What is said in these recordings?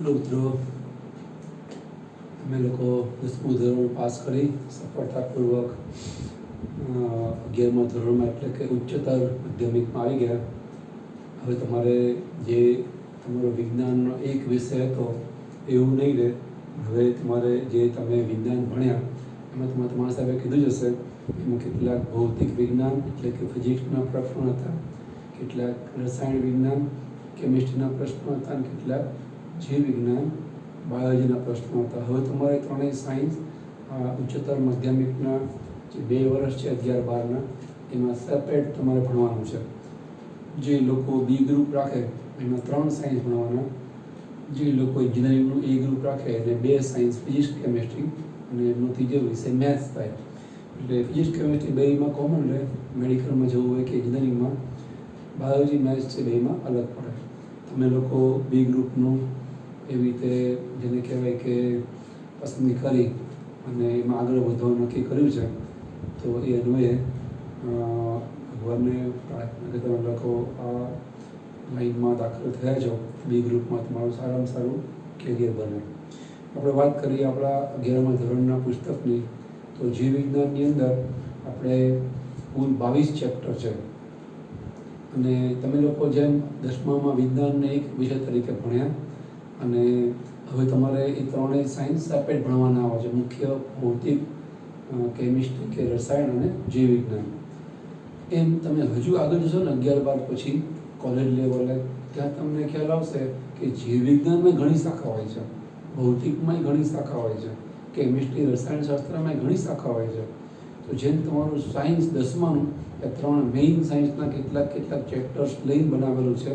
મિત્રો, અમે લોકો 10મું ધોરણ પાસ કરી સફળતાપૂર્વક 11મા ધોરણમાં એટલે કે ઉચ્ચતર માધ્યમિકમાં આવી ગયા. હવે તમારે જે તમારો વિજ્ઞાનનો એક વિષય હતો એવું નહીં રહે. હવે તમારે જે તમે વિજ્ઞાન ભણ્યા એમાં તમારા સાહેબે કીધું જ હશે, એમાં કેટલાક ભૌતિક વિજ્ઞાન એટલે કે ફિઝિક્સના પ્રશ્નો હતા, કેટલાક રસાયણ વિજ્ઞાન કેમિસ્ટ્રીના પ્રશ્નો હતા અને કેટલાક જીવ વિજ્ઞાન બાયોલોજીના પ્રશ્નો હતા. હવે તમારે ત્રણેય સાયન્સ ઉચ્ચતર માધ્યમિકના જે 2 વર્ષ છે 11-12ના એમાં સેપરેટ તમારે ભણવાનું છે. જે લોકો બી ગ્રુપ રાખે એમાં 3 સાયન્સ ભણવાના, જે લોકો એન્જિનિયરિંગનું એ ગ્રુપ રાખે એને 2 સાયન્સ ફિઝિક્સ કેમિસ્ટ્રી અને એમનો ત્રીજો વિષય મેથ્સ થાય. એટલે ફિઝિક્સ કેમિસ્ટ્રી બેમાં કોમન રહે. મેડિકલમાં જવું હોય કે એન્જિનિયરિંગમાં બાયોલોજી મેથ્સ છે બેમાં અલગ પડે. તમે લોકો બી ગ્રુપનું એવી રીતે જેને કહેવાય કે પસંદગી કરી અને એમાં આગળ વધવાનું નક્કી કર્યું છે. તો એ અન્વયે ભગવાનને પ્રાર્થના કે તમે લોકો આ લાઈનમાં દાખલ થયા છો બી ગ્રુપમાં, તમારું સારામાં સારું કેરિયર બને. આપણે વાત કરીએ આપણા 11મા ધોરણના પુસ્તકની, તો જીવ વિજ્ઞાનની અંદર આપણે કુલ 22 ચેપ્ટર છે. અને તમે લોકો જેમ 10મામાં વિજ્ઞાનને એક વિષય તરીકે ભણ્યા અને હવે તમારે એ ત્રણેય સાયન્સ સેપરેટ ભણવાના આવે છે. મુખ્ય ભૌતિક, કેમિસ્ટ્રી કે રસાયણ અને જીવ વિજ્ઞાન. એમ તમે હજુ આગળ જશો ને 11-12 પછી કોલેજ લેવલે, ત્યાં તમને ખ્યાલ આવશે કે જીવ વિજ્ઞાનમાં ઘણી શાખા હોય છે, ભૌતિકમાં ઘણી શાખા હોય છે, કેમિસ્ટ્રી રસાયણશાસ્ત્રમાં ઘણી શાખા હોય છે. તો જેમ તમારું સાયન્સ 10માનું એ 3 મેઇન સાયન્સના કેટલાક ચેપ્ટર્સ લઈને બનાવેલું છે,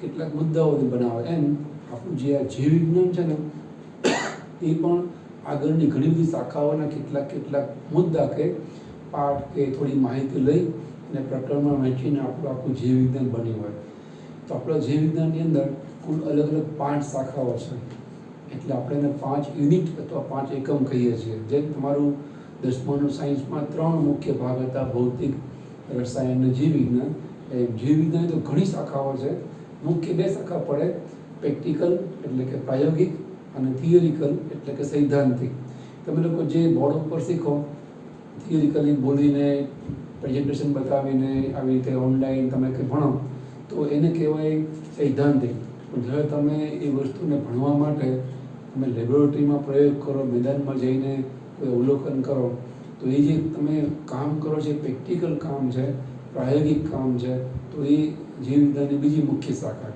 કેટલાક મુદ્દાઓથી બનાવે, એમ આપણું જે આ જીવ વિજ્ઞાન છે ને એ પણ આગળની ઘણી બધી શાખાઓના કેટલાક મુદ્દા કે પાઠ કે થોડી માહિતી લઈ અને પ્રકરણમાં વહેંચીને આપણું આખું જીવ વિજ્ઞાન બન્યું હોય. તો આપણા જીવ વિજ્ઞાનની અંદર કુલ અલગ 5 શાખાઓ છે. એટલે આપણે એને 5 યુનિટ અથવા 5 એકમ કહીએ છીએ. જેમ તમારું 10માનું સાયન્સમાં 3 મુખ્ય ભાગ હતા, ભૌતિક, રસાયણ અને જીવ વિજ્ઞાન. એ જીવ વિજ્ઞાન તો ઘણી શાખાઓ છે. મુખ્ય 2 શાખા પડે, પ્રેક્ટિકલ એટલે કે પ્રાયોગિક અને થિયરિકલ એટલે કે સૈદ્ધાંતિક. તમે લોકો જે બોર્ડ ઉપર શીખો થિયરિકલી બોલીને પ્રેઝન્ટેશન બતાવીને આવી રીતે ઓનલાઈન તમે કંઈ ભણો તો એને કહેવાય સૈદ્ધાંતિક. પણ જ્યારે તમે એ વસ્તુને ભણવા માટે તમે લેબોરેટરીમાં પ્રયોગ કરો, મેદાનમાં જઈને કોઈ અવલોકન કરો, તો એ જે તમે કામ કરો છો એ પ્રેક્ટિકલ કામ છે, પ્રાયોગિક કામ છે. તો એ જીવ વિજ્ઞાનની બીજી મુખ્ય શાખા.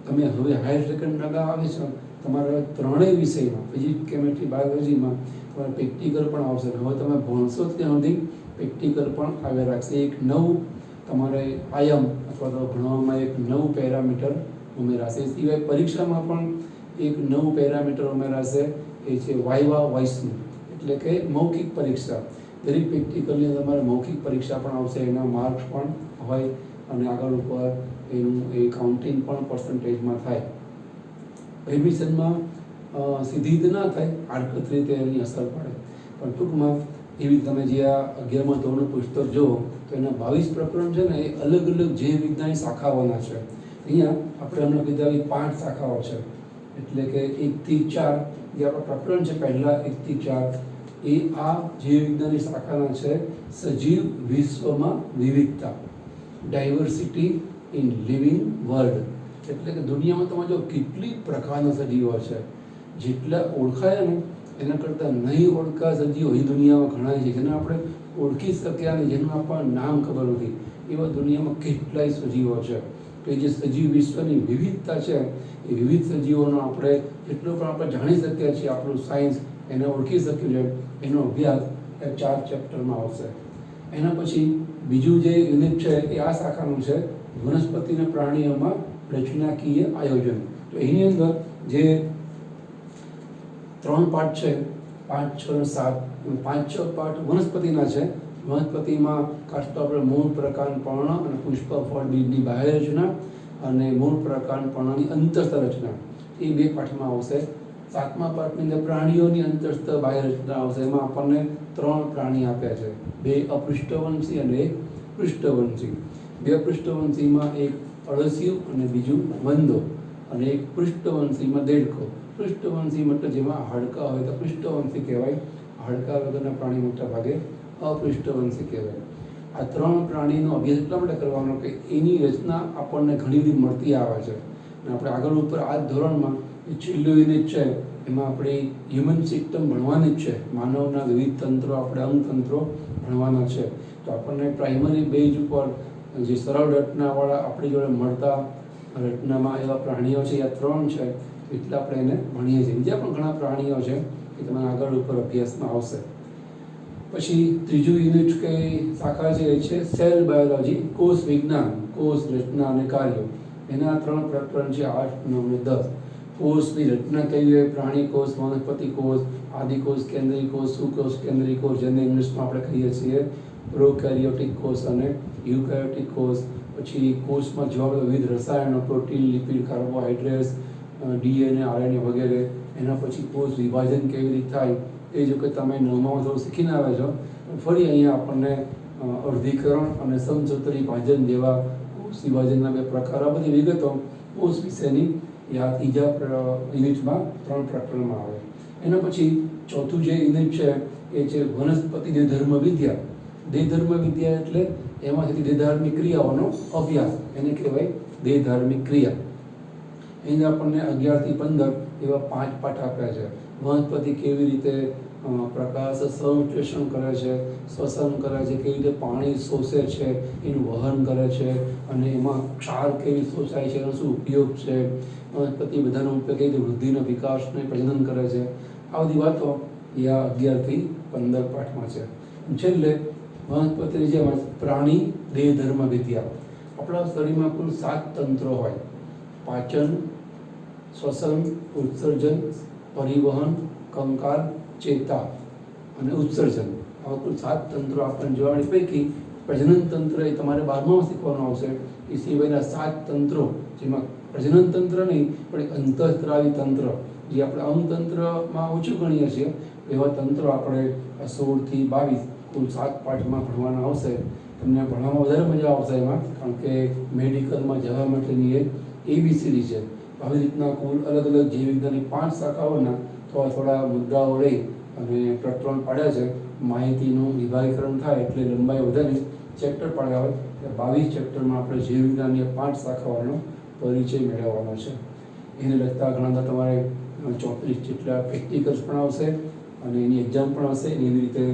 તમે હવે હાયર સેકન્ડરી આગળ આવે છો, તમારા ત્રણેય વિષયમાં ફિઝિક્સ કેમિસ્ટ્રી બાયોલોજીમાં તમારે પ્રેક્ટિકલ પણ આવશે. હવે તમે ભણશો ત્યાં સુધી પ્રેક્ટિકલ પણ આવ્યા રાખશે. એક નવું તમારે આયામ અથવા તો ભણવામાં એક નવું પેરામીટર ઉમેરાશે. એ સિવાય પરીક્ષામાં પણ એક નવું પેરામીટર ઉમેરાશે, એ છે વાઇવા વોઇસનું એટલે કે મૌખિક પરીક્ષા. દરેક પ્રેક્ટિકલની તમારે મૌખિક પરીક્ષા પણ આવશે, એના માર્ક્સ પણ હોય અને આગળ ઉપર એનું એ કાઉન્ટિંગ પણ પર્સન્ટેજમાં થાય. એડમિશનમાં સીધી રીતે ના થાય, આડકત રીતે એની અસર પડે. પણ ટૂંકમાં એવી તમે જે આ 11મા ધોરણનું પુસ્તક જુઓ તો એના 22 પ્રકરણ છે ને એ અલગ જીવ વિજ્ઞાનની શાખાઓના છે. અહીંયા આપણે એમને કીધા 5 શાખાઓ છે. એટલે કે 1 થી 4 જે આપણા પ્રકરણ છે પહેલા 1 થી 4 એ આ જીવ વિજ્ઞાનની શાખાના છે. સજીવ વિશ્વમાં વિવિધતા, ડાયવર્સિટી ઇન લિવિંગ વર્લ્ડ. એટલે કે દુનિયામાં તમે જો કેટલી પ્રકારના સજીવો છે, જેટલા ઓળખાયા ને એના કરતાં નહીં ઓળખા સજીવો એ દુનિયામાં ઘણા છે, જેને આપણે ઓળખી શક્યા અને જેનું આપણને નામ ખબર નથી એવા દુનિયામાં કેટલાય સજીવો છે. તો એ જે સજીવ વિશ્વની વિવિધતા છે એ વિવિધ સજીવોનો આપણે જેટલો પણ આપણે જાણી શકીએ છીએ, આપણું સાયન્સ એને ઓળખી શક્યું છે, એનો અભ્યાસ એ 4 ચેપ્ટરમાં આવશે. એના પછી બીજું જે યુનિટ છે એ આ શાખાનું છે, વનસ્પતિ અને પ્રાણીઓમાં રચનાકીય આયોજન. તો એની અંદર જે 3 પાઠ છે, 5, 6, 7, 5-6 પાઠ વનસ્પતિના છે. વનસ્પતિમાં ખાસ તો આપણે મૂળ, પ્રકાંડ, પર્ણ અને પુષ્પ, ફળ, બીજની બાહ્ય રચના અને મૂળ, પ્રકાંડ, પર્ણની અંતસ્થ રચના એ 2 પાઠમાં આવશે. 7મા પાઠની અંદર પ્રાણીઓની અંતસ્થ બાહ્ય રચના આવશે. એમાં આપણને 3 પ્રાણી આપ્યા છે, 2 અપૃષ્ઠવંશી અને 1 પૃષ્ઠવંશી. 2 પૃષ્ઠવંશીમાં એક અળસિયું અને બીજું વંદો, અને એક પૃષ્ઠવંશીમાં દેડકો. પૃષ્ઠવંશી મતલબ જેમાં હાડકા હોય તો પૃષ્ઠવંશી કહેવાય, હાડકા વગરના પ્રાણી મોટા ભાગે અપૃષ્ઠવંશી કહેવાય. આ 3 પ્રાણીનો અભ્યાસ એટલા માટે કરવાનો કે એની રચના આપણને ઘણી બધી મળતી આવે છે, અને આપણે આગળ ઉપર આ જ ધોરણમાં છેલ્લું યુનિટ છે એમાં આપણે હ્યુમન સિસ્ટમ ભણવાની જ છે. માનવના વિવિધ તંત્રો, આપણે અંગતંત્રો ભણવાના છે. તો આપણને પ્રાઇમરી બેઝ ઉપર જે સરળ રચનાવાળા આપણી જોડે મળતા રચનામાં એવા પ્રાણીઓ છે, આ 3 છે, એટલે આપણે એને ભણીએ છીએ. બીજા પણ ઘણા પ્રાણીઓ છે કે તમારા આગળ ઉપર અભ્યાસમાં આવશે. પછી ત્રીજું યુનિટ કે શાખા છે એ છે સેલ બાયોલોજી, કોષ વિજ્ઞાન, કોષ રચના અને કાર્યો. એના 3 પ્રકરણ છે, 8, 9 અને 10. કોષની રચના કઈ હોય, પ્રાણી કોષ, વનસ્પતિ કોષ, આદિકોષ, કેન્દ્રીય કોષ, સુકોષ, કેન્દ્રીય કોષ, જેને ઇંગ્લિશમાં આપણે કહીએ છીએ પ્રોકેરિયોટિક કોષ અને યુકેરિયોટિક કોષ. પછી કોષમાં જોવા મળતા વિવિધ રસાયણો, protein, lipid, carbohydrates, DNA, RNA વગેરે. એના પછી કોષ વિભાજન કેવી રીતે થાય એ જો કે તમે 9માં થોડું શીખીને આવે છો, ફરી અહીંયા આપણને અર્ધીકરણ અને સમસૂત્રી ભાજન જેવા કોષ વિભાજનના 2 પ્રકાર, આ બધી વિગતો કોષ વિશેની આ ત્રીજા યુનિટમાં 3 પ્રકરણમાં આવે. એના પછી ચોથું જે યુનિટ છે એ છે વનસ્પતિ દેહધર્મ વિદ્યા. દેહધર્મ વિદ્યા એટલે એમાંથી દેહધાર્મિક ક્રિયાઓનો અભ્યાસ, એને કહેવાય દેહધાર્મિક ક્રિયા. એને આપણને 11 થી 15 એવા 5 પાઠ આપ્યા છે. વનસ્પતિ કેવી રીતે પ્રકાશ સંશ્લેષણ કરે છે, શ્વસન કરે છે, કેવી રીતે પાણી શોષે છે, એનું વહન કરે છે, અને એમાં ક્ષાર કેવી શોષાય છે, એનો શું ઉપયોગ છે, વનસ્પતિ બધાનો ઉપયોગ કેવી રીતે વૃદ્ધિનો વિકાસને પ્રજનન કરે છે. આ બધી વાતો એ આ 11 થી 15 પાઠમાં છે. છેલ્લે વનસ્પતિની જેમ પ્રાણી દેહધર્મ વિદ્યા. આપણા શરીરમાં કુલ 7 તંત્રો હોય: પાચન, શ્વસન, ઉત્સર્જન, પરિવહન, કંકાલ, ચેતા અને ઉત્સર્જન. આવા કુલ 7 તંત્રો આપણને જોવાની પૈકી પ્રજનન તંત્ર એ તમારે 12માં શીખવાનું આવશે. એ સિવાયના 7 તંત્રો, જેમાં પ્રજનન તંત્ર નહીં પણ અંતઃસ્ત્રાવી તંત્ર, જે આપણે અંગતંત્રમાં ઓછું ગણીએ છીએ, એવા તંત્રો આપણે 16 થી 22 કુલ 7 પાઠમાં ભણવાના આવશે. તમને ભણવામાં વધારે મજા આવશે એમાં, કારણ કે મેડિકલમાં જવા માટેની એ ABCD છે. આવી રીતના કુલ અલગ અલગ જીવ વિજ્ઞાનની 5 શાખાઓના થોડા મુદ્દાઓ લઈ અને પ્રકરણ પાડ્યા છે. માહિતીનું વિભાગીકરણ થાય એટલે લંબાઈ વધારે ચેપ્ટર પાડ્યા હોય, 22 ચેપ્ટરમાં આપણે જીવ વિજ્ઞાનની 5 શાખાઓનો પરિચય મેળવવાનો છે. એને લગતા ઘણા તમારે 34 જેટલા પ્રેક્ટિકલ્સ પણ આવશે અને એની એક્ઝામ પણ આવશે. એવી રીતે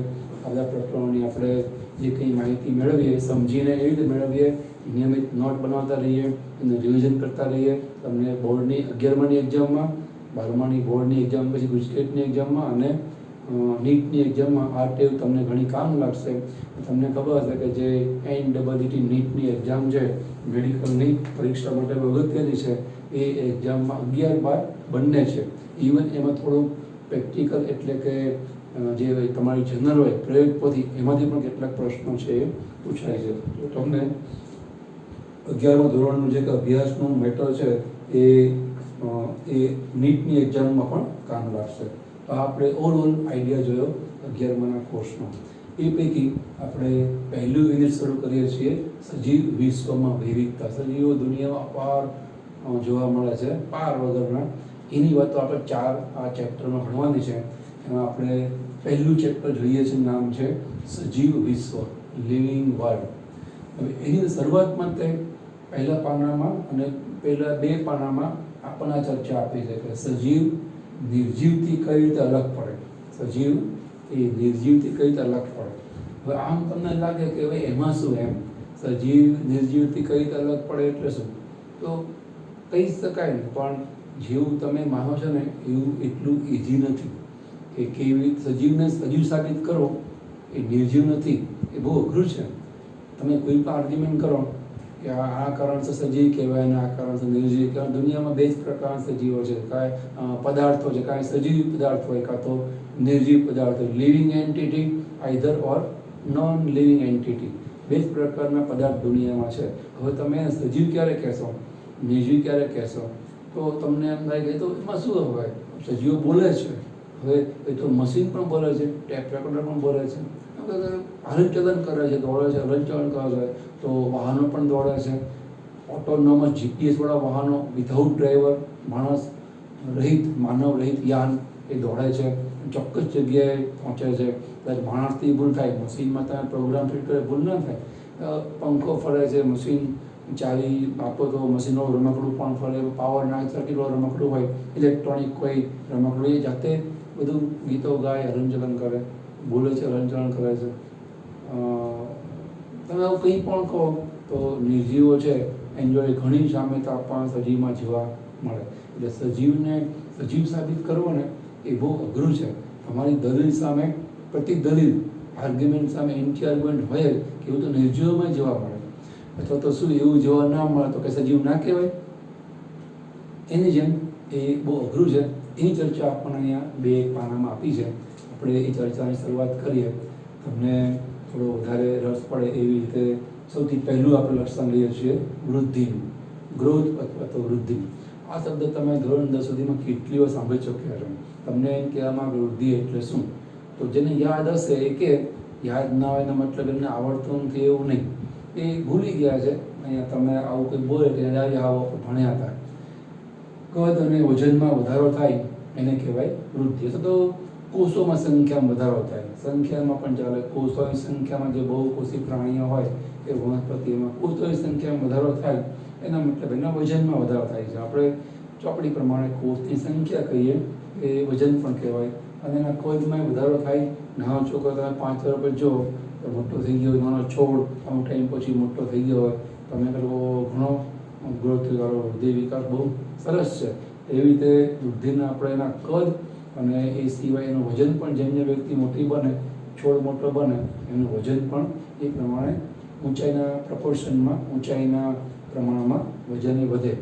આ બધા પ્રકરણોની આપણે જે કંઈ માહિતી મેળવીએ સમજીને એવી રીતે મેળવીએ, નિયમિત નોટ બનાવતા રહીએ અને રિવિઝન કરતા રહીએ. તમને બોર્ડની 11માની એક્ઝામમાં, 12માની બોર્ડની એક્ઝામ, પછી ગુજકેટની એક્ઝામમાં અને નીટની એક્ઝામમાં આ ટેવ તમને ઘણી કામ લાગશે. તમને ખબર હશે કે જે NEET નીટની એક્ઝામ છે, મેડિકલની પરીક્ષા માટે અગત્યની છે, એ એક્ઝામમાં 11-12 બંને છે. ઇવન એમાં થોડું પ્રેક્ટિકલ એટલે કે જે તમારી જનરલ હોય પ્રયોગ પોથી, એમાંથી પણ કેટલાક પ્રશ્નો છે એ પૂછાય છે. તો તમને 11મા ધોરણનું જે અભ્યાસનું મેટર છે એ નીટની એક્ઝામમાં પણ કામ લાગશે. તો આપણે ઓવરઓલ આઈડિયા જોયો 11માના કોર્સનો. એ પૈકી આપણે પહેલું યુનિટ શરૂ કરીએ છીએ સજીવ વિશ્વમાં વિવિધતા. સજીવો દુનિયામાં અપાર જોવા મળે છે, પાર વગરના. એની વાતો આપણે 4 આ ચેપ્ટરમાં ભણવાની છે. એમાં આપણે પહેલું ચેપ્ટર જોઈએ છે, નામ છે સજીવ વિશ્વ, લિવિંગ વર્લ્ડ. હવે એની શરૂઆતમાં તે પહેલા પાનામાં અને પહેલા 2 પાનામાં આપણને આ ચર્ચા આપી છે કે સજીવ નિર્જીવથી કઈ રીતે અલગ પડે. સજીવ એ નિર્જીવથી કઈ રીતે અલગ પડે. હવે આમ તમને લાગે કે ભાઈ એમાં શું, એમ સજીવ નિર્જીવથી કઈ રીતે અલગ પડે એટલે શું, તો કહી શકાય ને, પણ જેવું તમે માનો છો ને એવું એટલું ઇઝી નથી કે કેવી સજીવને સજીવ સાબિત કરો એ નિર્જીવ નથી, એ બહુ અઘરું છે. તમે કોઈ પણ આર્ગ્યુમેન્ટ કરો કે આ કારણસર સજીવ કહેવાય અને આ કારણસર નિર્જીવ કહેવાય. દુનિયામાં 2 જ પ્રકારના સજીવો છે, કાંઈ પદાર્થો છે, કાંઈ સજીવ પદાર્થ હોય કાં તો નિર્જીવ પદાર્થ હોય. લિવિંગ એન્ટિટી આઈધર ઓર નોન લિવિંગ એન્ટિટી, 2 જ પ્રકારના પદાર્થ દુનિયામાં છે. હવે તમે સજીવ ક્યારે કહેશો, નિર્જીવ ક્યારે કહેશો, તો તમને એમ થાય કે તો એમાં શું હવે, સજીવો બોલે છે, હવે એ તો મશીન પણ બોલે છે, ટેપ રેકોર્ડર પણ બોલે છે, હલનચલન કરે છે, દોડે છે, હલનચલન કરે છે, તો વાહનો પણ દોડે છે. ઓટોનોમસ જીપીએસવાળા વાહનો વિધાઉટ ડ્રાઈવર, માણસ રહિત, માનવ રહિત યાન એ દોડે છે, ચોક્કસ જગ્યાએ પહોંચે છે. કદાચ માણસથી ભૂલ થાય, મશીનમાં તમે પ્રોગ્રામ ફિટ કરે ભૂલ ના થાય. પંખો ફરે છે, મશીન ચાવી આપો તો મશીનનું રમકડું પણ ફરે, પાવર ના સર્કિટવાળું રમકડું હોય, ઇલેક્ટ્રોનિક કોઈ રમકડું, એ જાતે બધું ગીતો ગાય, હલનચલન કરે, બોલે છે, હલનચલન કરે છે. તમે આવું કંઈ પણ કહો તો નિર્જીવો છે એન્જોય ઘણી સામ્યતા આપણને સજીવમાં જોવા મળે. એટલે સજીવને સજીવ સાબિત કરવો ને એ બહુ અઘરું છે. તમારી દલીલ સામે પ્રતિ દલીલ, આર્ગ્યુમેન્ટ સામે એન્ટી આર્ગ્યુમેન્ટ હોય કે એવું તો નિર્જીવોમાં જોવા મળે. અથવા તો શું એવું જોવા ના મળે તો કે સજીવ ના કહેવાય? એની જેમ એ બહુ અઘરું છે. એની ચર્ચા આપણને અહીંયા 2 પાનામાં આપી છે. આપણે એ ચર્ચાની શરૂઆત કરીએ. તમને થોડો વધારે રસ પડે એવી રીતે સૌથી પહેલું આપણે લક્ષણ લઈએ છીએ વૃદ્ધિનું, ગ્રોથ અથવા તો વૃદ્ધિ. આ શબ્દ તમે ધોરણ 10 સુધીમાં કેટલી વાર સાંભળી ચૂક્યા છો. તમને એમ કહેવામાં વૃદ્ધિ એટલે શું? તો જેને યાદ હશે એ કે યાદ ના હોય એનો મતલબ એમને આવડતું નથી એવું નહીં, એ ભૂલી ગયા છે. અહીંયા તમે આવું કંઈ બોલે કે યાદ આવો ભણ્યા હતા. કદ અને વજનમાં વધારો થાય એને કહેવાય વૃદ્ધિ. અથવા તો કોષોમાં સંખ્યામાં વધારો થાય, સંખ્યામાં પણ ચાલે. કોષોની સંખ્યામાં જે બહુકોષી પ્રાણીઓ હોય એ વનસ્પતિઓમાં કોષોની સંખ્યામાં વધારો થાય એના મતલબ એના વજનમાં વધારો થાય છે. આપણે ચોપડી પ્રમાણે કોષની સંખ્યા કહીએ એ વજન પણ કહેવાય. અને એના કદમાં વધારો થાય. નાનો છોકરો તમે 5 વર્ષ પર જો તો મોટો થઈ ગયો હોય, નાનો છોડ અમુક ટાઈમ પછી મોટો થઈ ગયો હોય, તમે કહો ઘણો ગ્રોથ વાળો વૃદ્ધિ વિકાસ બહુ સરસ છે. એવી રીતે વૃદ્ધિના આપણે એના કદ અને એ સિવાય એનું વજન પણ જેમ જેમ વ્યક્તિ મોટી બને, છોડ મોટો બને, એનું વજન પણ એ પ્રમાણે ઊંચાઈના પ્રપોર્શનમાં, ઊંચાઈના પ્રમાણમાં વજન વધે.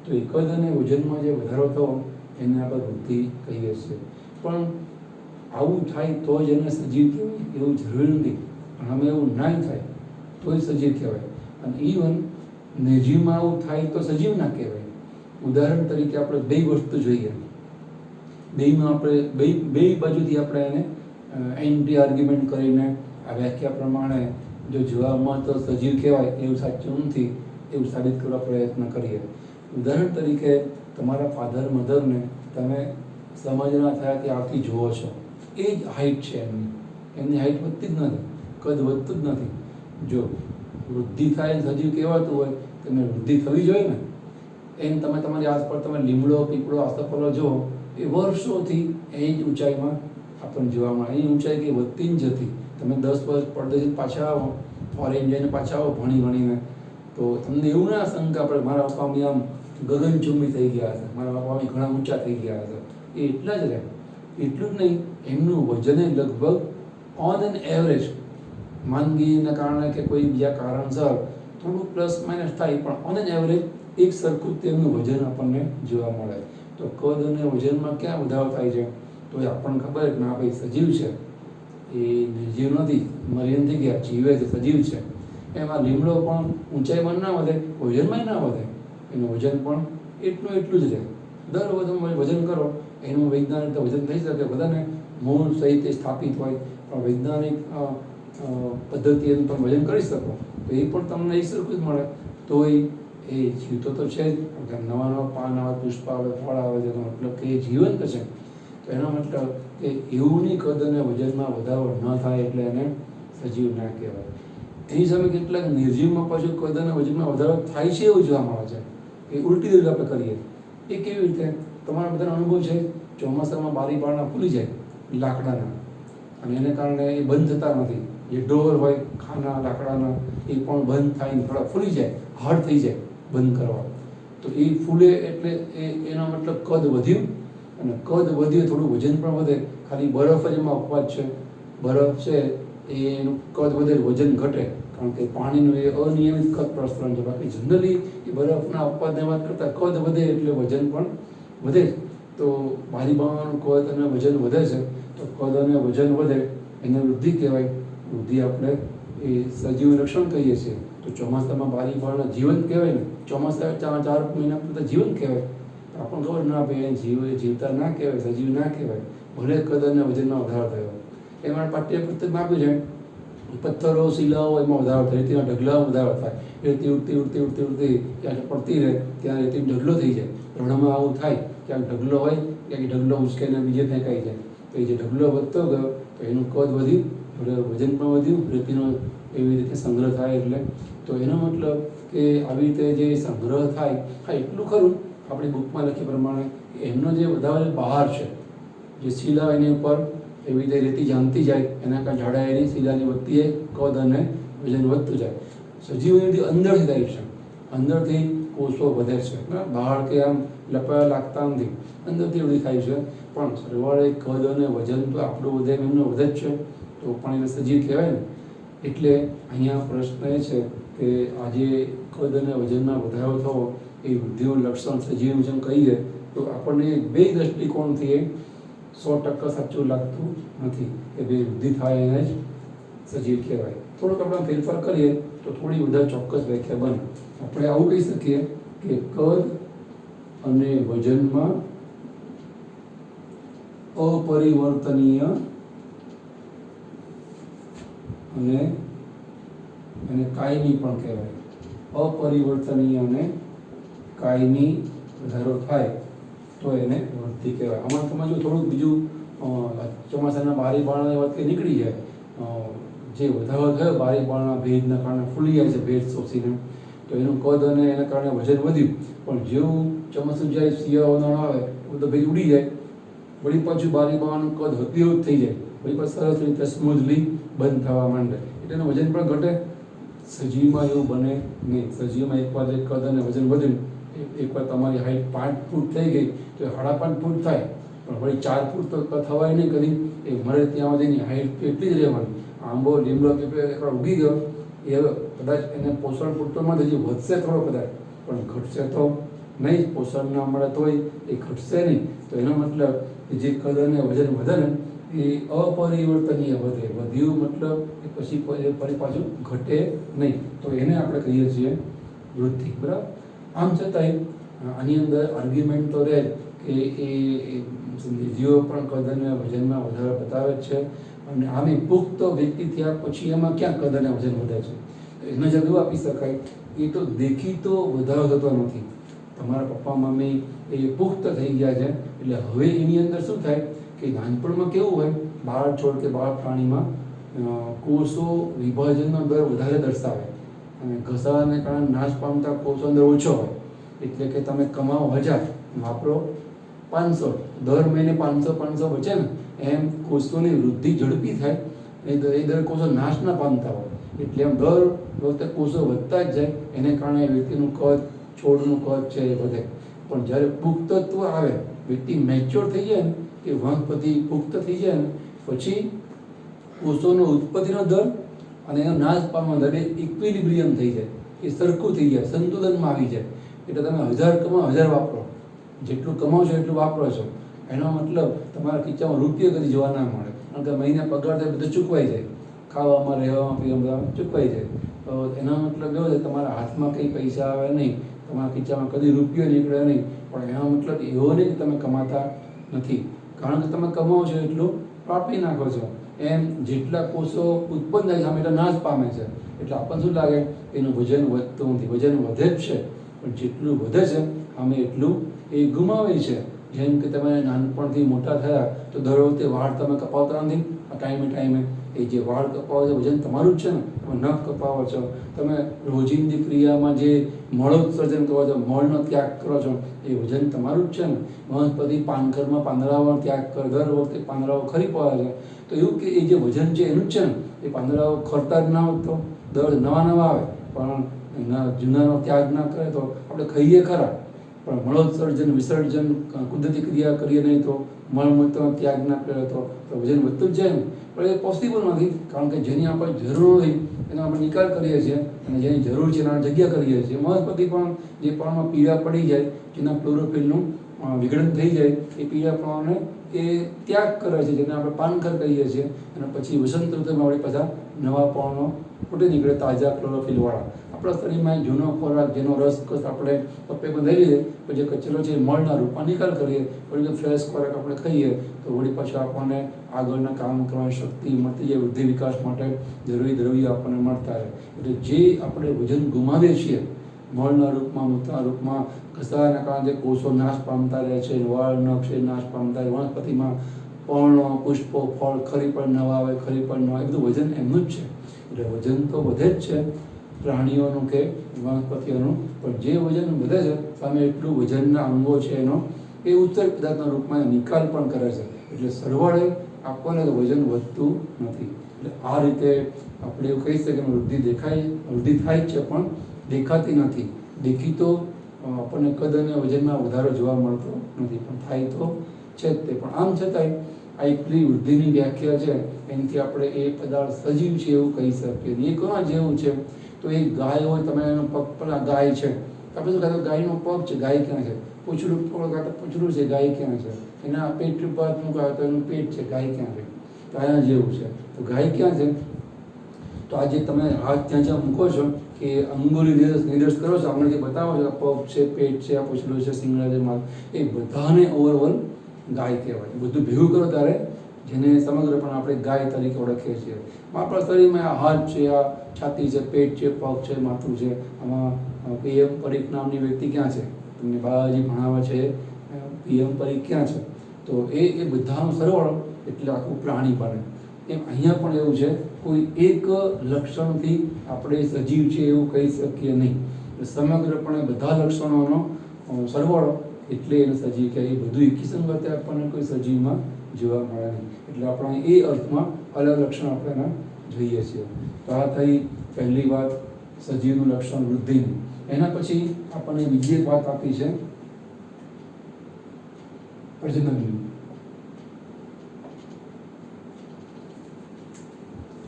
તો એ કદ અને વજનમાં જે વધારો થવો એને આપણે વૃદ્ધિ કહીએ છીએ. પણ આવું થાય તો જ એને સજીવ કહેવાય એવું જરૂરી નથી. પણ અમે એવું ના થાય તોય સજીવ કહેવાય. અને ઇવન નિર્જીવમાં આવું થાય તો સજીવ ના કહેવાય. ઉદાહરણ તરીકે આપણે 2 વસ્તુ જોઈએ, બેમાં આપણે બે બાજુથી આપણે એને એન્ટી આર્ગ્યુમેન્ટ કરીને આ વ્યાખ્યા પ્રમાણે જો જોવામાં તો સજીવ કહેવાય એવું સાચું નથી એવું સાબિત કરવા પ્રયત્ન કરીએ. ઉદાહરણ તરીકે તમારા ફાધર મધરને તમે સમજના થયા ત્યારથી જુઓ છો, એ જ હાઈટ છે એમની હાઈટ વધતી જ નથી, કદ વધતું જ નથી. જો વૃદ્ધિ થાય સજીવ કહેવાતું હોય તો એમને વૃદ્ધિ થવી જોઈએ ને. એમ તમે તમારી આસપાસ તમે લીમડો, પીપળો, આસોપાલવ જુઓ, એ વર્ષોથી એ જ ઊંચાઈમાં આપણને જોવા મળે. એની ઊંચાઈ કંઈ વધતી જ જતી. તમે 10 વર્ષ પડદેથી પાછા આવો, ફોરેન જઈને પાછા આવો ભણીને, તો તમને એવું ના શંકા આપણે મારા પપ્પાની આમ ગગનચુંબી થઈ ગયા હશે, મારા પપ્પાની ઘણા ઊંચા થઈ ગયા હશે. એ એટલા જ રહે. એટલું જ નહીં, એમનું વજન લગભગ ઓન એન એવરેજ, માંદગીના કારણે કે કોઈ બીજા કારણસર થોડું પ્લસ માઇનસ થાય, પણ ઓન એન એવરેજ એક સરખું તેમનું વજન આપણને જોવા મળે. તો કદ અને વજનમાં ક્યાં વધારો થાય છે? તો એ આપણને ખબર કે ના ભાઈ સજીવ છે, એ નિર્જીવ નથી, મરી નથી ગયા, જીવે છે, સજીવ છે. એમાં લીમડો પણ ઊંચાઈમાં ના વધે, વજનમાં ના વધે, એનું વજન પણ એટલું જ રહે. દર વજન કરો એનું વૈજ્ઞાનિક વજન થઈ શકે, બધાને મૂળ સહિત સ્થાપિત હોય, પણ વૈજ્ઞાનિક પદ્ધતિ એનું તમે વજન કરી શકો તો એ પણ તમને એક સરખું જ મળે. તોય એ જીવતો તો છે જ. નવા પાન આવે, પુષ્પ આવે, ફળ આવે છે, એનો મતલબ કે એ જીવંત છે. તો એનો મતલબ કે એવું નહીં કદ અને વજનમાં વધારો ન થાય એટલે એને સજીવ ના કહેવાય. એની સામે કેટલાક નિર્જીવમાં પાછું કદ અને વજનમાં વધારો થાય છે એવું જોવા મળે છે. એ ઉલટી રીતે આપણે કરીએ. એ કેવી રીતે? તમારા બધાનો અનુભવ છે, ચોમાસામાં બારી બારણા ખુલી જાય લાકડાના, અને એને કારણે એ બંધ થતા નથી. જે ડોર હોય ખાના લાકડાના એ પણ બંધ થાય, થોડા ફૂલી જાય, હાર્ડ થઈ જાય બંધ કરવા. તો એ ફૂલે એટલે એનો મતલબ કદ વધ્યું, અને કદ વધ્યું થોડું વજન પણ વધે. ખાલી બરફ જ એમાં અપવાદ છે. બરફ છે એનું કદ વધે, વજન ઘટે, કારણ કે પાણીનું એ અનિયમિત કદ પ્રસરણ છે. બાકી જનરલી એ બરફના અપવાદને વાત કરતાં કદ વધે એટલે વજન પણ વધે. તો બારી બારણાનું કદ અને વજન વધે છે, તો કદ અને વજન વધે એને વૃદ્ધિ કહેવાય. વૃદ્ધિ આપણે એ સજીવ લક્ષણ કહીએ છીએ. તો ચોમાસામાં બારી બારણા જીવંત કહેવાય ને, ચોમાસા 4 મહિના પૂરતા જીવંત કહેવાય. તો આપણને ખબર ના ભાઈ જીવતા ના કહેવાય, સજીવ ના કહેવાય, ભલે કદ અને વજનમાં વધારો થયો. એમાં પાઠ્યપુસ્તકમાં આપ્યું છે પથ્થરો શિલાઓ એમાં વધારો થાય, રેતીના ઢગલામાં વધારો થાય, રેતી ઉડતી ઉડતી ઉડતી ઉડતી ક્યાંક પડતી રહે ત્યાં રેતીનો ઢગલો થઈ જાય. રણમાં આવું થાય, ક્યાંક ઢગલો હોય ક્યાંક ઢગલો ઉશ્કેને બીજે ફેંકાઈ જાય. તો એ જે ઢગલો વધતો ગયો તો એનું કદ વધ્યું, વજન પણ વધ્યું, રેતીનો એવી રીતે સંગ્રહ થાય. એટલે તો એનો મતલબ કે આવી રીતે જે સંગ્રહ થાય, હા એટલું ખરું આપણી બુકમાં લખ્યા પ્રમાણે એમનો જે વધારે બહાર છે, જે શિલા એની ઉપર એવી રીતે રેતી જામતી જાય, એના કારણે જાડા એની શિલાની વધતી જાય, કદ અને વજન વધતું જાય. સજીવોની અંદરથી થાય છે, અંદરથી કોષો વધે છે, બહાર કે આમ લપાયા લાગતા નથી, અંદરથી એવી થાય છે. પણ સરવાળે કદ અને વજન તો આપણું વધે એમનો વધે જ છે, તો પણ એને સજીવ કહેવાય ને. એટલે અહીંયા પ્રશ્ન એ છે કે આજે કદ અને વજનમાં વધારો થવો એ વૃદ્ધિનું લક્ષણ સજીવ જેમ કહીએ તો આપણને બે દૃષ્ટિકોણથી એ 100% સાચું લાગતું નથી કે બે વૃદ્ધિ થાય એને જ સજીવ કહેવાય. થોડોક આપણે ફેરફાર કરીએ તો થોડી વધારે ચોક્કસ વ્યાખ્યા બને. આપણે આવું કહી શકીએ કે કદ અને વજનમાં અપરિવર્તનીય અને એને કાયમી પણ કહેવાય. અપરિવર્તનીય અને કાયમી વધારો થાય તો એને વૃદ્ધિ કહેવાય. આમાં તમે જો થોડુંક બીજું ચોમાસાના બારી બારણાની વાત નીકળી જાય, જે વધારો થયો બારી બારણા ભેજના કારણે ફૂલી જાય છે ભેજ શોષીને, તો એનું કદ અને એના કારણે વજન વધ્યું. પણ જેવું ચોમાસું જાય, શિયાળો ઉનાળો આવે તો ભેજ ઉડી જાય, વળી પાછું બારી બારણાનું કદ હતું એવું જ થઈ જાય, વળી પાછું સરસ રીતે સ્મૂથલી બંધ થવા માંડે, એટલે એનું વજન પણ ઘટે. સજીવમાં એવું બને નહીં. સજીવમાં એકવાર જે કદ અને વજન વધ્યું, એકવાર તમારી હાઈટ 5 ફૂટ થઈ ગઈ તો 5.5 ફૂટ થાય, પણ વળી 4 ફૂટ તો થવાય નહીં કદી. એ મરે ત્યાં સુધીની હાઈટ તો એટલી જ રહેવાની. આંબો લીમડો કે એકવાર ઉગી ગયો એ હવે કદાચ એને પોષણ પૂરતોમાં હજી વધશે થોડો કદાચ, પણ ઘટશે તો નહીં. પોષણ ના મળે તોય એ ઘટશે નહીં. તો એનો મતલબ કે જે કદ અને વજન વધે ને એ અપરિવર્તનીય વધે. વધ્યું મતલબ એ પછી ફરી પાછું ઘટે નહીં, તો એને આપણે કહીએ છીએ વૃદ્ધિ. બરાબર. આમ છતાંય આની અંદર આર્ગ્યુમેન્ટ તો રહે કે એ જીવો પણ કદ અને વજનમાં વધારો બતાવે જ છે, અને આમે પુખ્ત વ્યક્તિ થયા પછી એમાં ક્યાં કદ અને વજન વધે છે. એનો જવાબ આપી શકાય એ તો દેખીતો વધારો થતો નથી. તમારા પપ્પા મમ્મી એ પુખ્ત થઈ ગયા છે, એટલે હવે એની અંદર શું થાય કે નાનપણમાં કેવું હોય, બાળ છોડ કે બાળ પ્રાણીમાં કોષો વિભાજનનો દર વધારે દર્શાવે, અને ઘસારાને કારણે નાશ પામતા કોષો અંદર ઓછો હોય. એટલે કે તમે કમાઓ 1000 વાપરો 500, દર મહિને 500 બચે ને, એમ કોષોની વૃદ્ધિ ઝડપી થાય, એ દર કોષો નાશ ના પામતા હોય. એટલે એમ દર વખતે કોષો વધતા જ જાય, એને કારણે વ્યક્તિનું કદ, છોડનું કદ છે એ વધે. પણ જ્યારે પુખ્તત્વ આવે, વ્યક્તિ મેચ્યોર થઈ જાય ને, કે વનસ્પતિ પુખ્ત થઈ જાય ને, પછી કોષોનો ઉત્પત્તિનો દર અને એનો નાશ પામવાનો દર ઇક્વિલિબ્રિયમ થઈ જાય, એ સરખું થઈ જાય, સંતુલનમાં આવી જાય. એટલે તમે 1000 કમાઓ 1000 વાપરો, જેટલું કમાઓ છો એટલું વાપરો છો. એનો મતલબ તમારા ખીચામાં રૂપિયો કદી જોવા ના મળે, કારણ કે મહિને પગાર થાય બધું ચૂકવાઈ જાય, ખાવામાં રહેવામાં પીવામાં બધા ચૂકવાઈ જાય. તો એનો મતલબ એવો છે તમારા હાથમાં કંઈ પૈસા આવે નહીં, તમારા ખીચામાં કદી રૂપિયો નીકળે નહીં. પણ એનો મતલબ એવો નહીં કે તમે કમાતા નથી, કારણ કે તમે કમાઓ છો એટલું વાપરી નાખો છો. એમ જેટલા કોષો ઉત્પન્ન થાય છે આમ એટલા નાશ પામે છે. એટલે આપણને શું લાગે એનું વજન વધતું નથી, વજન વધે જ છે, પણ જેટલું વધે છે આમે એટલું એ ગુમાવે છે. જેમ કે તમે નાનપણથી મોટા થયા તો દર વખતે વાળ તમે કપાવતા નથી, આ ટાઈમે એ જે વાળ કપાવો છે વજન તમારું જ છે ને. તમે નખ કપાવો છો, તમે રોજિંદી ક્રિયામાં જે મળોત્સર્જન કરો છો, મળનો ત્યાગ કરો છો, એ વજન તમારું જ છે ને. વનસ્પતિ પાનખરમાં પાંદડાઓ ત્યાગ કરે, દર વખતે પાંદડાઓ ખરી પડે છે. તો એવું કે એ જે વજન છે એનું જ છે ને. એ પાંદડાઓ ખરતા જ ના હોત તો દર નવા આવે, પણ જૂનાનો ત્યાગ ના કરે તો આપણે ખાઈએ ખરા, પણ મળોત્સર્જન વિસર્જન કુદરતી ક્રિયા કરીએ નહીં તો મળમૂત્ર ત્યાગ ના કરે તો વજન વધતું જ જાય ને. પણ એ પોસિબલ નથી, કારણ કે જેની આપણે જરૂર હોય એનો આપણે નિકાલ કરીએ છીએ, અને જેની જરૂર છે એના જગ્યા કરીએ છીએ. વનસ્પતિ પણ જે પાનમાં પીળા પડી જાય, જેના ક્લોરોફિલનું વિઘટન થઈ જાય એ પીળા પ્રવાહને એ ત્યાગ કરે છે, જેને આપણે પાનખર કહીએ છીએ. અને પછી વસંત ઋતુમાં વળી પાછા નવા પર્ણો ફૂટી નીકળે, તાજા ક્લોરોફિલવાળા. આપણા શરીરમાં જૂનો ખોરાક જેનો રસ આપણે પપ્પેમાં લઈ લઈએ, પછી કચરો છે મળના રૂપમાં નિકાલ કરીએ, વળી ફ્રેશ ખોરાક આપણે ખાઈએ તો વળી પાછું આપણને આગળના કામ કરવાની શક્તિ મળતી જાય, વૃદ્ધિ વિકાસ માટે જરૂરી દ્રવ્યો આપણને મળતા રહે. એટલે જે આપણે વજન ગુમાવીએ છીએ મળના રૂપમાં, મૂત્રના રૂપમાં, ઘસારાના કારણે જે કોષો નાશ પામતા રહે છે, વાળ નખ નાશ પામતા રહે, વનસ્પતિમાં પર્ણો, પુષ્પો, ફળ ખરી પણ ન આવે, ખરી પણ ન આવે, એ બધું વજન એમનું જ છે. એટલે વજન તો વધે જ છે પ્રાણીઓનું કે વનસ્પતિઓનું, પણ જે વજન વધે છે સામે એટલું વજનના અંગો છે એનો એ ઉત્તર પદાર્થના રૂપમાં નિકાલ પણ કરે છે. એટલે સરવાળે આપણને વજન વધતું નથી. એટલે આ રીતે આપણે એવું કહી શકીએ કે વૃદ્ધિ થાય જ છે પણ દેખાતી નથી. દેખીતો આપણને કદ અને વજનમાં વધારો જોવા મળતો નથી, પણ થાય તો છે જ તે. પણ આમ છતાંય આ એકલી વૃદ્ધિની વ્યાખ્યા છે એનાથી આપણે એ પદાર્થ સજીવ છે એવું કહી શકીએ. એ કોના જેવું છે? તો એ ગાય હોય, તમે એનો પગ પર ગાય છે, આપણે શું કહેતા ગાયનો પગ છે, ગાય ક્યાં છે? પૂંછડું પૂંછડું છે, ગાય ક્યાં છે? એના પેટ પર મૂકાય તો એનું પેટ છે, ગાય ક્યાં છે? તો આના જેવું છે. તો ગાય ક્યાં છે? તો આજે તમે હાથ જ્યાં મૂકો છો કે અંગુલી નિર્દેશ કરો છો, આપણે જે બતાવો છો પગ છે, પેટ છે, આ પૂંછડું છે, શિંગડા છે, માલ, એ બધાને ઓવરઓલ ગાય કહેવાય. બધું ભેગું કરો ત્યારે જેને સમગ્ર પણ આપણે ગાય તરીકે ઓળખીએ છીએ. આપણા શરીરમાં આ હાથ છે, આ છાતી છે, પેટ છે, પગ છે, માથું છે. આમાં PM પરીખ નામની વ્યક્તિ ક્યાં છે? તમને બાબાજી ભણાવે છે PM પરીખ ક્યાં છે? તો એ બધાનો સરવાળો એટલે આખું પ્રાણી બને. એમ અહીંયા પણ એવું છે, કોઈ એક લક્ષણથી આપણે સજીવ છે એવું કહી શકીએ નહીં. સમગ્રપણે બધા લક્ષણોનો સરવાળો એટલે એને સજીવ કહે. એ બધું એકી સંગતે આપણને કોઈ સજીવમાં જોવા મળે નહીં. એટલે આપણે એ અર્થમાં અલગ લક્ષણ આપણે એના જોઈએ છીએ. તો આ થઈ પહેલી વાત, સજીવનું લક્ષણ વૃદ્ધિનું. એના પછી આપણને બીજી એક વાત આપી છે પ્રજનનની.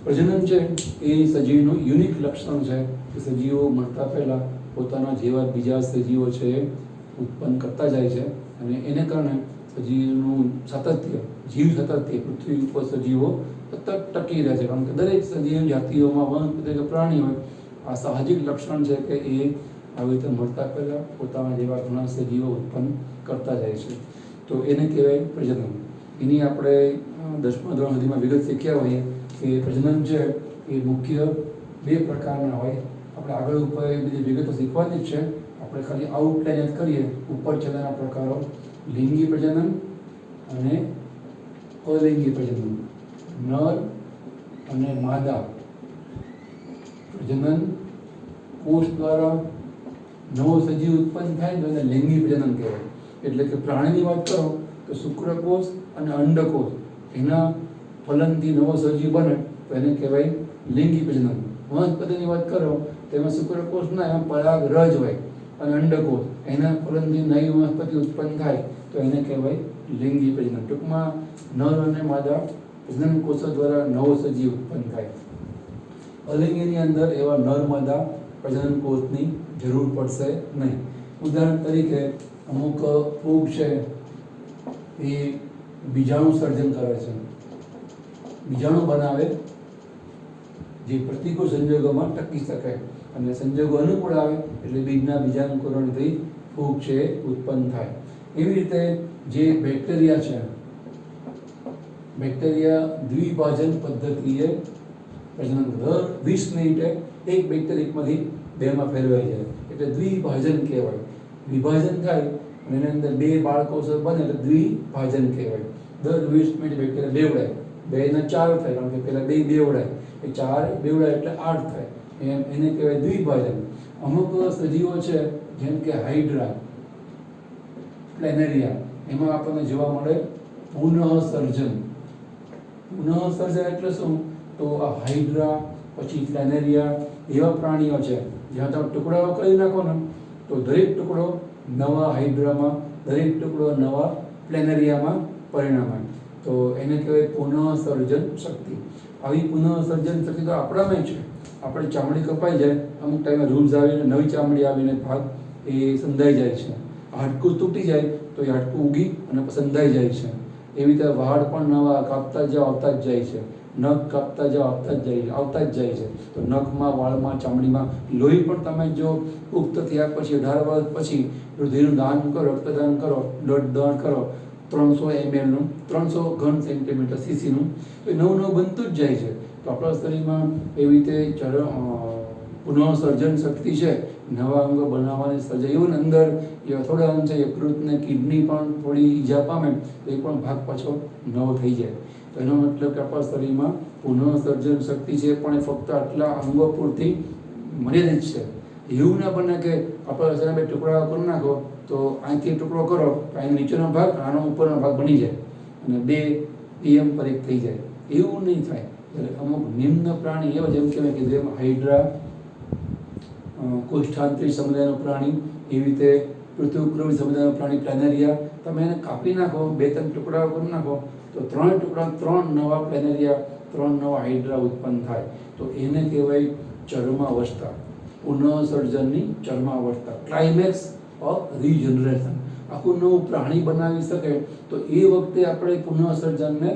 પ્રજનન છે એ સજીવનું યુનિક લક્ષણ છે કે સજીવો મળતા પહેલાં પોતાના જેવા બીજા સજીવો છે એ ઉત્પન્ન કરતા જાય છે. અને એને કારણે સજીવનું સાતત્ય, જીવ સાતત્ય, પૃથ્વી ઉપર સજીવો સતત ટકી રહે છે. કારણ કે દરેક સજીવ જાતિઓમાં વનસ્પતિ કે પ્રાણી હોય, આ સાહજિક લક્ષણ છે કે એ આવી રીતે મળતા પહેલાં પોતાના જેવા ઘણા સજીવો ઉત્પન્ન કરતા જાય છે. તો એને કહેવાય પ્રજનન. એની આપણે 10મા ધોરણ સુધીમાં વિગત શીખ્યા હોઈએ કે પ્રજનન છે એ મુખ્ય 2 પ્રકારના હોય. આપણે આગળ ઉપર એ બધી વિગતો શીખવાની જ છે. આપણે ખાલી આઉટલાઈન જ કરીએ. ઉપર છેલ્લાના પ્રકારો લિંગી પ્રજનન અને અલિંગી પ્રજનન. નર અને માદા પ્રજનન કોષ દ્વારા નવો સજીવ ઉત્પન્ન થાય તો એને લિંગી પ્રજનન કહેવાય. એટલે કે પ્રાણીની વાત કરો તો શુક્રકોષ અને અંડકોષ એના ફલનથી નવો સજીવ બને તો એને કહેવાય લિંગી પ્રજનન. વનસ્પતિની વાત કરો તો એમાં શુક્રકોષ ના, એમાં પરાગરજ હોય, અને અંડકોષ એના ફલનથી નવી વનસ્પતિ ઉત્પન્ન થાય તો એને કહેવાય લિંગી પ્રજનન. ટૂંકમાં નર અને માદા પ્રજનન કોષો દ્વારા નવો સજીવ ઉત્પન્ન થાય. અલિંગીની અંદર એવા નર માદા પ્રજનન કોષની જરૂર પડશે નહીં. ઉદાહરણ તરીકે અમુક ફૂગ છે એ બીજાણુ સર્જન કરે છે, બીજાણુ બનાવે જે પ્રતિકૂળ સંજોગોમાં ટકી શકે, અને સંજોગો અનુકૂળ આવે એટલે બીજના બીજાણુકરણથી ફૂગ છે ઉત્પન્ન થાય. એવી રીતે જે બેક્ટેરિયા છે, બેક્ટેરિયા દ્વિભાજન પદ્ધતિએ પ્રજનન દર 20 મિનિટે એક બેક્ટેરિયામાંથી 2માં ફેરવાઈ જાય એટલે દ્વિભાજન કહેવાય. વિભાજન થાય અને એની અંદર 2 બાળકોષ બને એટલે દ્વિભાજન કહેવાય. દર 20 મિનિટ બેક્ટેરિયા બેવડાય, 2 ને 4 થાય, કારણ કે પહેલા 2 બેવડાય, એ 4 બેવડાય એટલે 8 થાય, એને કહેવાય દ્વિભાજન. અમુક સજીવો છે જેમ કે હાઇડ્રા, પ્લેનેરિયા, એમાં આપણને જોવા મળે પુનઃસર્જન. પુનઃસર્જન એટલે શું? તો આ હાઇડ્રા પછી પ્લેનેરિયા એવા પ્રાણીઓ છે જ્યાં તમે ટુકડાઓ કરી નાખો ને તો દરેક ટુકડો નવા હાઇડ્રામાં, દરેક ટુકડો નવા પ્લેનેરિયામાં પરિણમે. તો એને કહેવાય પુનઃસર્જન શક્તિ. આવી પુનઃસર્જન શક્તિ તો આપણામાં છે. આપણી ચામડી કપાઈ જાય, અમુક ટાઈમે રૂલ્સ આવીને નવી ચામડી આવીને ભાગ એ સંધાઈ જાય છે. હાડકું તૂટી જાય તો એ હાડકું ઉગી અને સંધાઈ જાય છે. એવી રીતે વાળ પણ નવા કાપતા જાઓ આવતા જ જાય છે, નખ કાપતા જાઓ આવતા જ જાય છે. તો નખમાં, વાળમાં, ચામડીમાં લોહી પણ તમે જો પુખ્ત થયા પછી 18 વર્ષ પછી રુધિરનું દાન કરો, રક્તદાન કરો, બ્લડ દાન કરો 300 ml નું, 300 ઘન સેન્ટીમીટર સીસીનું, તો એ નવું બનતું જ જાય છે. તો આપણા શરીરમાં એવી રીતે પુનઃસર્જન શક્તિ છે, નવા અંગો બનાવવાની સર્જન. એવું અંદર થોડા અંશે યકૃતને, કિડની પણ થોડી ઈજા પામે તો એ પણ ભાગ પાછો નવો થઈ જાય. તો એનો મતલબ કે આપણા શરીરમાં પુનઃસર્જન શક્તિ છે, પણ એ ફક્ત આટલા અંગો પૂરતી મર્યાદિત છે. એવું ના બને કે આપણા શરીરના 2 ટુકડા કરી નાખો તો અહીંથી ટુકડો કરો તો અહીં નીચેનો ભાગ, આનો ઉપરનો ભાગ બની જાય અને 2 PM પર 1 થઈ જાય. એવું નહીં થાય. એટલે અમુક નિમ્ન પ્રાણી એવા, જેમ કે મેં કીધું એમ હાઇડ્રા, કોષ્ઠાંતરી સમુદાયનો પ્રાણી, એવી રીતે પૃથુકૃમિ સમુદાયનો પ્રાણી પ્લેનેરિયા, તમે એને કાપી નાખો, 2-3 ટુકડાઓ કરી નાખો તો 3 ટુકડા 3 નવા પ્લેનેરિયા, 3 નવા હાઇડ્રા ઉત્પન્ન થાય. તો એને કહેવાય ચર્માવસ્થા, પુનઃસર્જનની ચર્માવસ્થા, ક્લાઇમેક્સ ઓફ રીજનરેશન. આખું નવું પ્રાણી બનાવી શકે તો એ વખતે આપણે પુનઃસર્જનને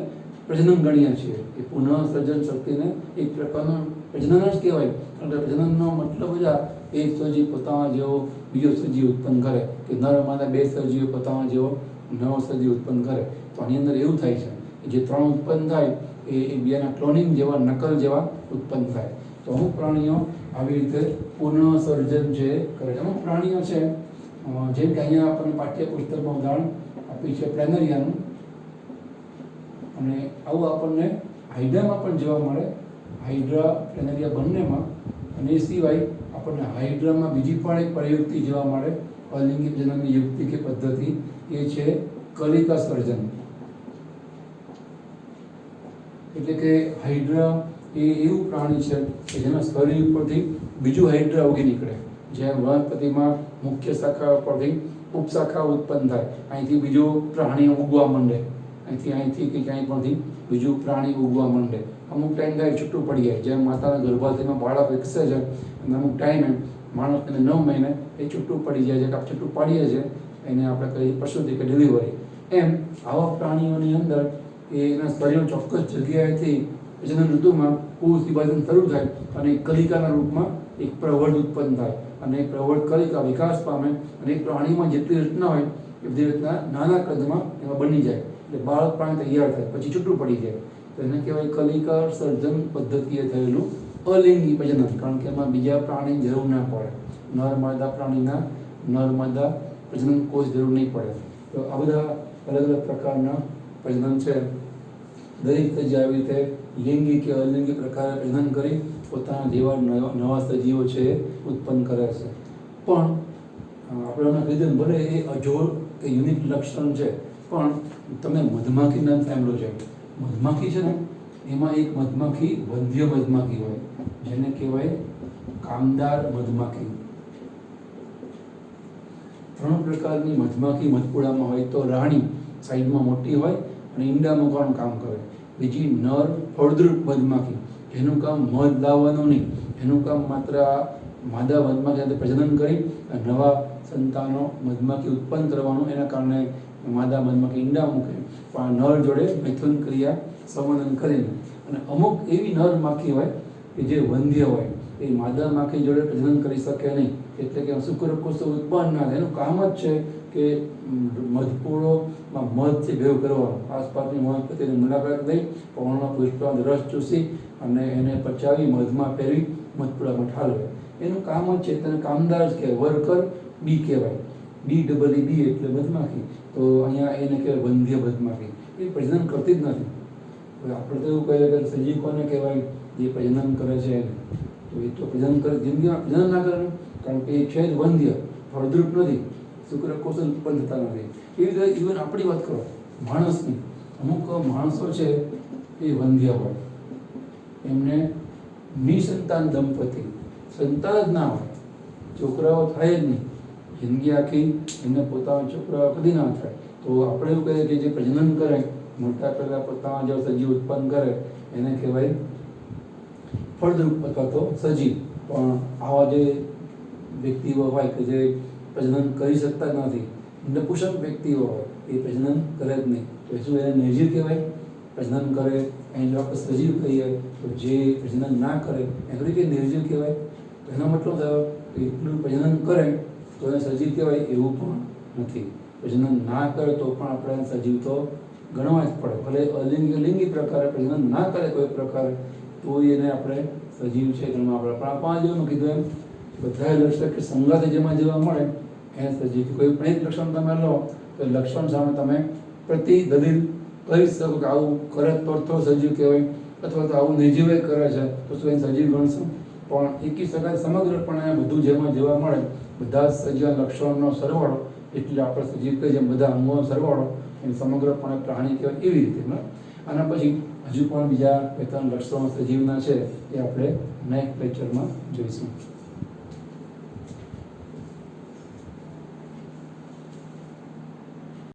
પ્રજનન ગણીએ છીએ. એ પુનઃસર્જન શક્તિને એક પ્રકારનું પ્રજનન જ કહેવાય. કારણ કે પ્રજનનનો મતલબ જ એક સજીવ પોતાના જેવો બીજો સજીવ ઉત્પન્ન કરે, કે નર માદા 2 સજીવો પોતાના જેવો નવો સજીવ ઉત્પન્ન કરે. તો આની અંદર એવું થાય છે કે જે 3 ઉત્પન્ન થાય એ બીજાના ક્લોનિંગ જેવા, નકલ જેવા ઉત્પન્ન થાય. તો અમુક પ્રાણીઓ આવી રીતે પુનઃસર્જન જે કરે છે. અમુક પ્રાણીઓ છે જેમ કે અહીંયા આપણને પાઠ્યપુસ્તકમાં ઉદાહરણ આપ્યું છે પ્લેનેરિયાનું, અને આવું આપણને હાઇડ્રામાં પણ જોવા મળે, હાઇડ્રા, પ્લેનેરિયા બંનેમાં. અને એ સિવાય આપણને હાઇડ્રામાં બીજી પણ એક પ્રયુક્તિ જોવા મળે, અલિંગી પ્રજનનની યુક્તિ કે પદ્ધતિ, એ છે કલિકા સર્જન. એટલે કે હાઇડ્રા એ એવું પ્રાણી છે કે જેના શરીર ઉપરથી બીજું હાઇડ્રા ઉગી નીકળે. જેમ વનસ્પતિમાં મુખ્ય શાખા પરથી ઉપશાખા ઉત્પન્ન થાય, અહીંથી બીજું પ્રાણી ઉગવા માંડે, અહીંથી કે ક્યાંય પરથી બીજું પ્રાણી ઉગવા માંડે. અમુક ટાઈમ થાય છૂટું પડી જાય. જેમ માતાના ગર્ભાશયમાં બાળક વિકસે છે અને અમુક ટાઈમે માણસને 9 મહિને એ છૂટું પડી જાય છે, કે આપણે છૂટું પાડીએ છીએ એને આપણે કહીએ પ્રસૂતિ કે ડિલિવરી. એમ આવા પ્રાણીઓની અંદર એના શરીર ચોક્કસ જગ્યાએથી પ્રજનન ઋતુમાં કોષ વિભાજન શરૂ થાય અને કલિકાના રૂપમાં એક પ્રવર્ધ ઉત્પન્ન થાય, અને એ પ્રવર્ધ કલિકા વિકાસ પામે, અને એ પ્રાણીમાં જેટલી રચના હોય એ બધી રચના નાના કદમાં એમાં બની જાય. એટલે બાળક પ્રાણી તૈયાર થાય, પછી છૂટું પડી જાય. તો એને કહેવાય કલિકા સર્જન પદ્ધતિએ થયેલું અલિંગી પ્રજનન. કારણ કે એમાં બીજા પ્રાણી જરૂર ના પડે, નર માદા પ્રાણીના નર માદા પ્રજનન કોષ જરૂર નહીં પડે. તો આ બધા અલગ અલગ પ્રકારના પ્રજનન છે. દરેક સજીવ આવી રીતે લિંગી કે અલિંગી પ્રકારે પ્રજનન કરી પોતાના જેવા નવા સજીવો છે એ ઉત્પન્ન કરે છે. પણ આપણે એમને કીધું ભલે એ અજોડ કે યુનિક લક્ષણ છે, પણ તમે મધમાખી નામ સાંભળ્યું છે. મધમાખી છે ને, એમાં એક મધમાખી વંધ્ય મધમાખી હોય, જેને કહેવાય કામદાર મધમાખી. 3 પ્રકારની મધમાખી મધપુડામાં હોય. તો રાણી સાઈડમાં મોટી હોય અને ઈંડા મૂકવાનું કામ કરે. બીજી નર ફળદ્રુપ મધમાખી, એનું કામ મધ લાવવાનું નહીં, એનું કામ માત્ર માદા મધમાખી સાથે પ્રજનન કરી નવા સંતાનો મધમાખી ઉત્પન્ન કરવાનું. એના કારણે માદા મધમાખી ઈંડા મૂકે, પણ નર જોડે મૈથુન ક્રિયા સંવર્ધન કરીને. અને અમુક એવી નર માખી હોય કે જે વંધ્ય હોય, એ માદા માખી જોડે પ્રજનન કરી શકે નહીં. એટલે કે શુક્રકોષો ઉત્પન્ન ના થાય. એનું કામ જ છે કે મધપૂળોમાં મધથી ભેગું કરવાનો, આસપાસની વનસ્પતિની મુલાકાત લઈ પવનના પુષ્પમાં રસ ચૂસી અને એને પચાવી મધમાં પહેરી મધપૂળામાં ઠાલવે. એનું કામ જ છે. તેને કામદાર જ કહેવાય, વર્કર બી કહેવાય. BEE એટલે મધમાખી. તો અહીંયા એને કહેવાય વંધ્ય મધમાખી. એ પ્રજનન કરતી જ નથી. આપણે તો એવું કહીએ કે સજીવ કોને કહેવાય જે પ્રજનન કરે છે એને. તો એ તો પ્રજનન કરે, જિંદગીમાં પ્રજનન ના કરે, કારણ કે એ છે જ વંધ્ય, ફળદ્રુપ નથી, શુક્રકોષો ઉત્પન્ન થતા નથી. એ રીતે ઇવન આપણી વાત કરો માણસની, અમુક માણસો છે એ વંધ્ય હોય, એમને નિસંતાન દંપતિ, સંતાન જ ના હોય, છોકરાઓ થાય જ નહીં, જિંદગી આખી એમને પોતાના છોકરાઓ કદી ના થાય. તો આપણે એવું કહીએ કે જે પ્રજનન કરે, મોટા પહેલાં પોતાના જે સજીવ ઉત્પન્ન કરે એને કહેવાય ફળદ્રુપ અથવા તો સજીવ. પણ આવા જે વ્યક્તિઓ હોય કે જે પ્રજનન કરી શકતા નથી, નપુંસક વ્યક્તિઓ હોય એ પ્રજનન કરે જ નહીં, તો શું એને નિર્જીવ કહેવાય? પ્રજનન કરે એને આપણે સજીવ કહીએ, તો જે પ્રજનન ના કરે એ થોડી કે નિર્જીવ કહેવાય? તો એનો મતલબ થયો કે એટલું પ્રજનન કરે તો એને સજીવ કહેવાય એવું પણ નથી. પ્રજનન ના કરે તો પણ આપણે સજીવ તો ગણવા જ પડે, ભલે અલિંગી લિંગી પ્રકારે પ્રજનન ના કરે કોઈ પ્રકારે તો એને આપણે સજીવ છે ગણવા પડે. પણ આ 5 જેવું કીધું એમ બધા લક્ષણ કે સંગાતે જેમાં જોવા મળે એને સજીવ. કોઈ પણ એક લક્ષણ તમે લો તો લક્ષણ સામે તમે પ્રતિદલીલ કરી શકો કે આવું કરે તો સજીવ કહેવાય, અથવા તો આવું નિર્જીવ કરે છે તો શું એને સજીવ ગણશું? પણ એકી સગાઈ સમગ્રપણે બધું જેમાં જોવા મળે બધા સજીવ લક્ષણોનો સરવાળો એટલે આપણે સજીવ કહીએ, જેમ બધા અંગોનો સરવાળો એને સમગ્રપણે પ્રાણી કહેવાય એવી રીતે. આના પછી હજુ પણ બીજા 2-3 લક્ષણો સજીવના છે એ આપણે નેક્સ્ટ લેક્ચરમાં જોઈશું.